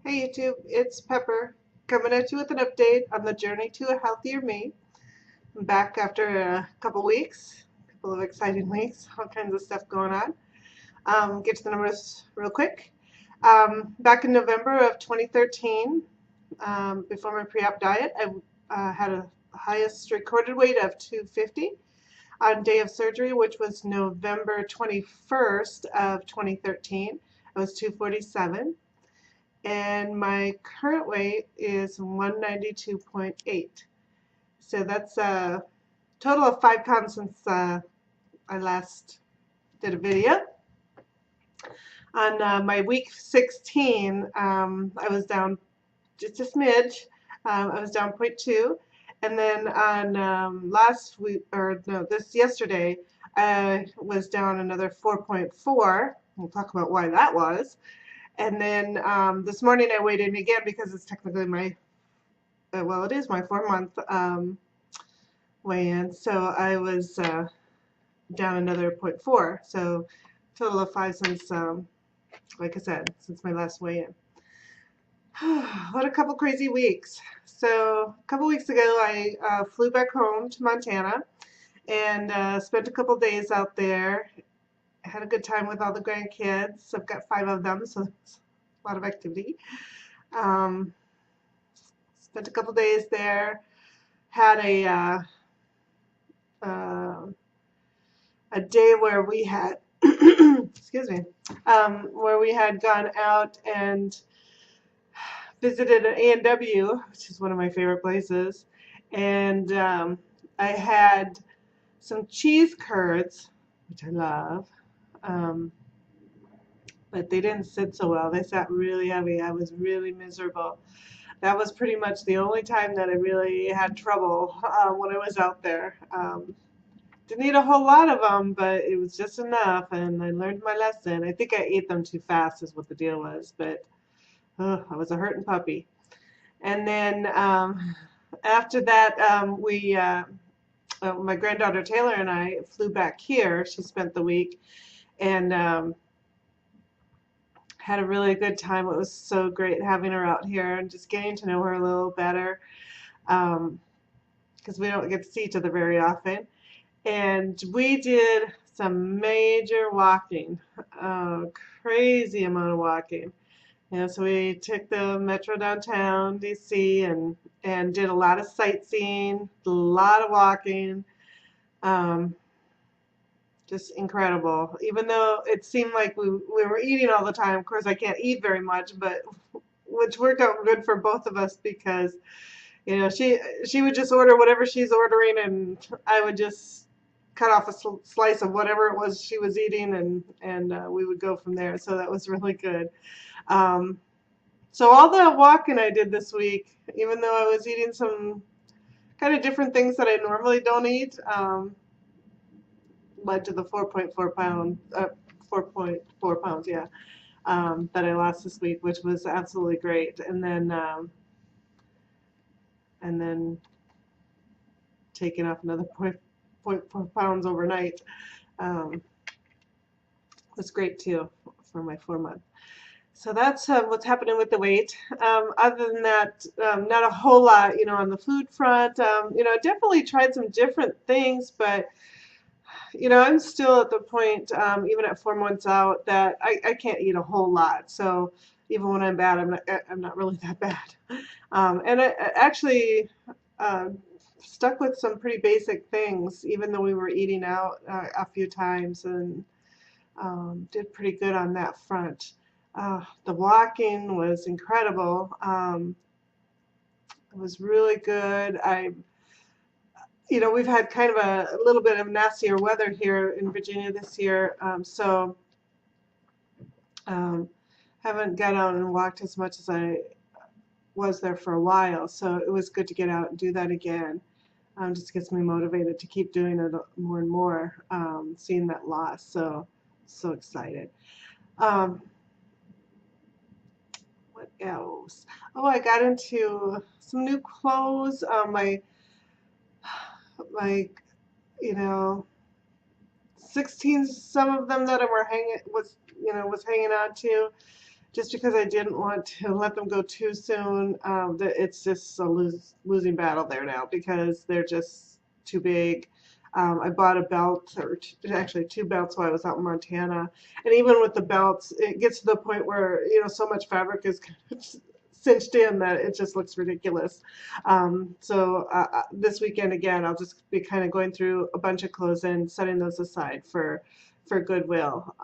Hey YouTube, it's Pepper coming at you with an update on the journey to a healthier me. I'm back after a couple of exciting weeks, all kinds of stuff going on. Get to the numbers real quick. Back in November of 2013, before my pre-op diet, I had a highest recorded weight of 250. On day of surgery, which was November 21st of 2013, I was 247. And my current weight is 192.8. So that's a total of 5 pounds since I last did a video. On my week 16, I was down just a smidge. I was down 0.2. And then on last week, or no, this yesterday, I was down another 4.4. We'll talk about why that was. And then this morning I weighed in again because it's technically my, well, it is my 4-month weigh-in. So I was down another 0.4. So total of 5 since, like I said, since my last weigh-in. What a couple crazy weeks. So a couple weeks ago I flew back home to Montana and spent a couple days out there. Had a good time with all the grandkids. I've got 5 of them, so it's a lot of activity. Spent a couple days there. Had a day where we had excuse me, where we had gone out and visited an A&W, which is one of my favorite places, and I had some cheese curds, which I love. But they didn't sit so well. They sat really heavy. I was really miserable. That was pretty much the only time that I really had trouble when I was out there. Didn't eat a whole lot of them, but it was just enough, and I learned my lesson. I think I ate them too fast is what the deal was, but I was a hurting puppy. And then after that, my granddaughter Taylor and I flew back here. She spent the week, and had a really good time. It was so great having her out here and just getting to know her a little better because we don't get to see each other very often. And we did some major walking, crazy amount of walking. So we took the metro downtown DC and did a lot of sightseeing, a lot of walking. Um, just incredible. Even though it seemed like we were eating all the time, of course I can't eat very much, but which worked out good for both of us because she would just order whatever she's ordering, and I would just cut off a slice of whatever it was she was eating, and we would go from there. So that was really good. So all the walking I did this week, even though I was eating some kind of different things that I normally don't eat, led to the 4.4 pounds, yeah, that I lost this week, which was absolutely great. And then taking off another 0.4 pounds overnight was great too for my 4-month. So that's what's happening with the weight. Other than that, not a whole lot, on the food front. I definitely tried some different things, but I'm still at the point, even at 4 months out, that I can't eat a whole lot. So even when I'm bad, I'm not really that bad. And I actually stuck with some pretty basic things, even though we were eating out a few times, and did pretty good on that front. The walking was incredible. It was really good. We've had kind of a little bit of nastier weather here in Virginia this year, so haven't got out and walked as much as I was there for a while. So it was good to get out and do that again. Just gets me motivated to keep doing it more and more, seeing that loss. So excited. What else? Oh, I got into some new clothes. My 16, some of them that I was hanging on to, just because I didn't want to let them go too soon. It's just a losing battle there now because they're just too big. I bought a belt, or actually two belts while I was out in Montana, and even with the belts, it gets to the point where so much fabric is kind of cinched in that it just looks ridiculous. So this weekend again, I'll just be kind of going through a bunch of clothes and setting those aside for Goodwill.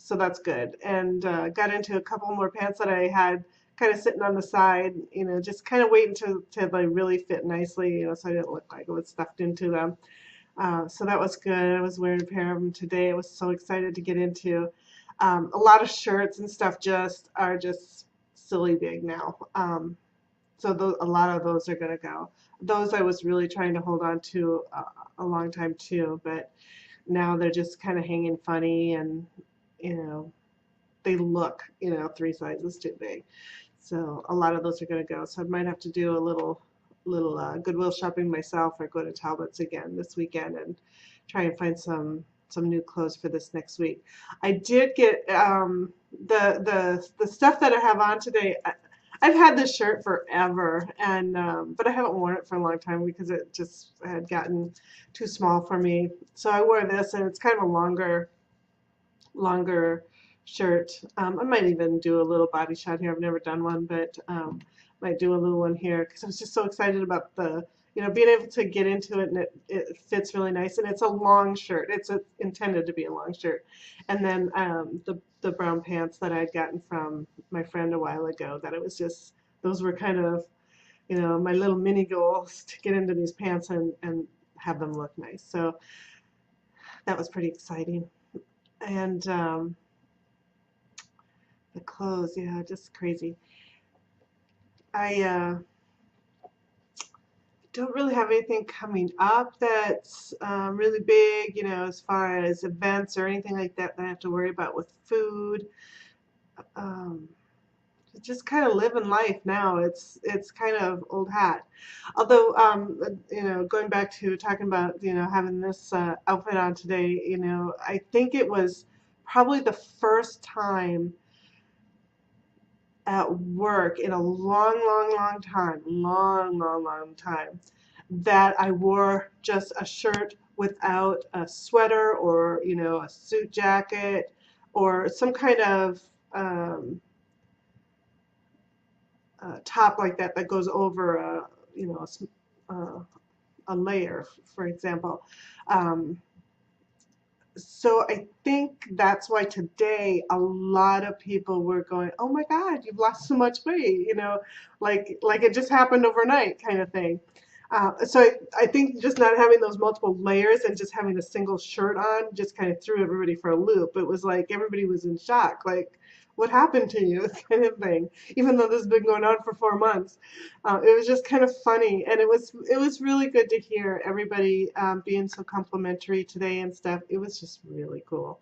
So that's good. And got into a couple more pants that I had kind of sitting on the side, just kind of waiting to they really fit nicely, so I didn't look like it was stuffed into them. So that was good. I was wearing a pair of them today. I was so excited to get into. A lot of shirts and stuff just are just silly big now. So a lot of those are going to go. Those I was really trying to hold on to a long time too, but now they're just kind of hanging funny, and you know they look 3 sizes too big. So a lot of those are going to go. So I might have to do a little Goodwill shopping myself, or go to Talbot's again this weekend and try and find some new clothes for this next week. I did get the stuff that I have on today. I've had this shirt forever, and but I haven't worn it for a long time because it just had gotten too small for me. So I wore this, and it's kind of a longer shirt. I might even do a little body shot here. I've never done one, but might do a little one here because I was just so excited about the being able to get into it, and it fits really nice, and it's a long shirt. It's intended to be a long shirt. And then the brown pants that I'd gotten from my friend a while ago, that it was just, those were kind of my little mini goals to get into these pants and have them look nice. So that was pretty exciting. And the clothes, yeah, just crazy. I don't really have anything coming up that's really big, as far as events or anything like that I have to worry about with food. Just kind of living life now. It's kind of old hat. Although, going back to talking about, having this outfit on today, I think it was probably the first time at work in a long time that I wore just a shirt without a sweater, or a suit jacket, or some kind of top like that goes over a layer, for example. So I think that's why today a lot of people were going, "Oh my God, you've lost so much weight," like it just happened overnight kind of thing. So I think just not having those multiple layers and just having a single shirt on just kind of threw everybody for a loop. It was like everybody was in shock, like, what happened to you, kind of thing, even though this has been going on for 4 months. It was just kind of funny, and it was really good to hear everybody being so complimentary today and stuff. It was just really cool.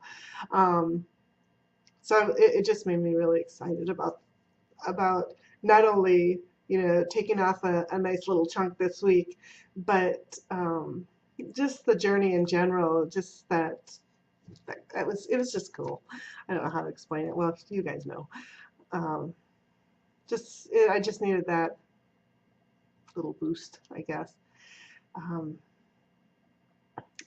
So it just made me really excited about not only taking off a nice little chunk this week, but just the journey in general. Just that it was just cool. I don't know how to explain it. Well, you guys know. I just needed that little boost, I guess,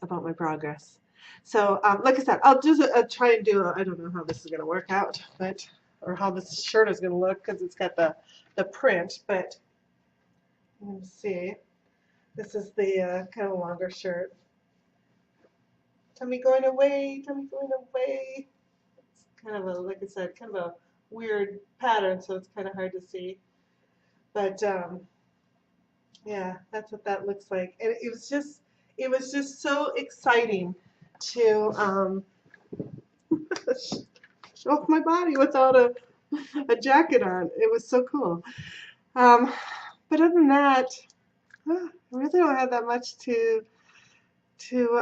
about my progress. So, like I said, I'll just try and do. I don't know how this is going to work out, or how this shirt is going to look, because it's got the print. But let's see. This is the kind of longer shirt. Tummy going away, tummy going away. It's kind of like I said, kind of a weird pattern, so it's kind of hard to see. But yeah, that's what that looks like. And it was just so exciting to show off my body without a jacket on. It was so cool. But other than that, I really don't have that much to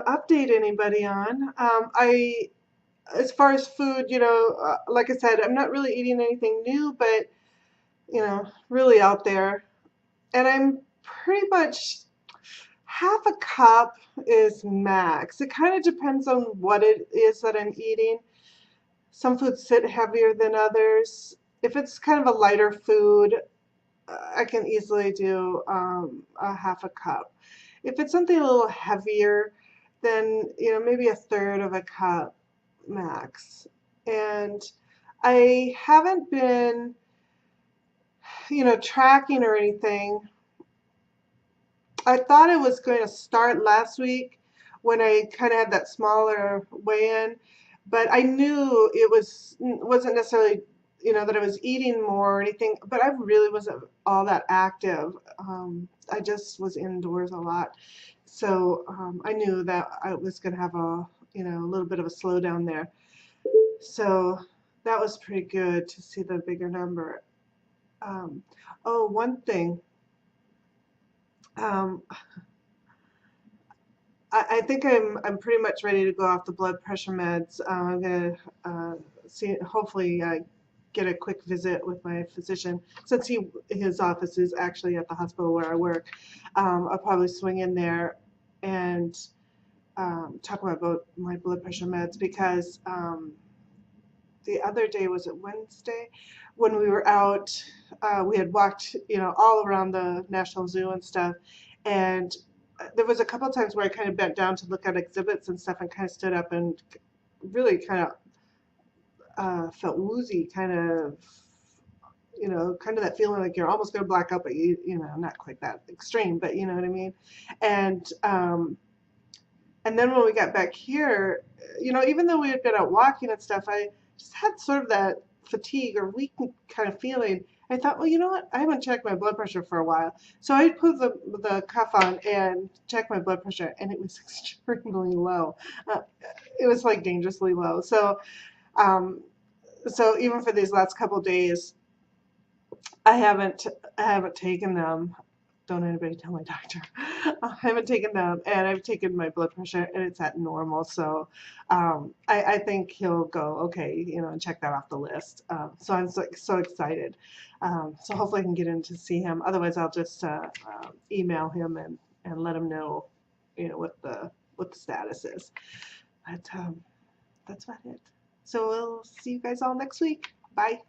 update anybody on. As far as food, like I said, I'm not really eating anything new, but really out there. And I'm pretty much half a cup is max. It kind of depends on what it is that I'm eating. Some foods sit heavier than others. If it's kind of a lighter food, I can easily do a half a cup. If it's something a little heavier, then maybe a third of a cup max. And I haven't been tracking or anything. I thought it was going to start last week when I kind of had that smaller weigh-in, but I knew it wasn't necessarily that I was eating more or anything, but I really wasn't all that active. I just was indoors a lot, so I knew that I was going to have a little bit of a slowdown there. So that was pretty good to see the bigger number. Um, oh, one thing. Um, I think I'm pretty much ready to go off the blood pressure meds. I'm gonna see hopefully get a quick visit with my physician since his office is actually at the hospital where I work. I'll probably swing in there and talk about my blood pressure meds because the other day, was it Wednesday, when we were out, we had walked, all around the National Zoo and stuff, and there was a couple of times where I kind of bent down to look at exhibits and stuff, and kind of stood up and really kind of felt woozy, kind of that feeling like you're almost going to black out, but not quite that extreme, but you know what I mean, and then when we got back here, even though we had been out walking and stuff, I just had sort of that fatigue or weak kind of feeling. I thought, well, you know what? I haven't checked my blood pressure for a while. So I put the cuff on and checked my blood pressure, and it was extremely low. Uh, it was like dangerously low. Um, so even for these last couple days, I haven't taken them. Don't anybody tell my doctor. I haven't taken them, and I've taken my blood pressure, and it's at normal. So I think he'll go, okay, and check that off the list. So I'm so excited. So hopefully I can get in to see him. Otherwise, I'll just email him and let him know, what the status is. But that's about it. So we'll see you guys all next week. Bye.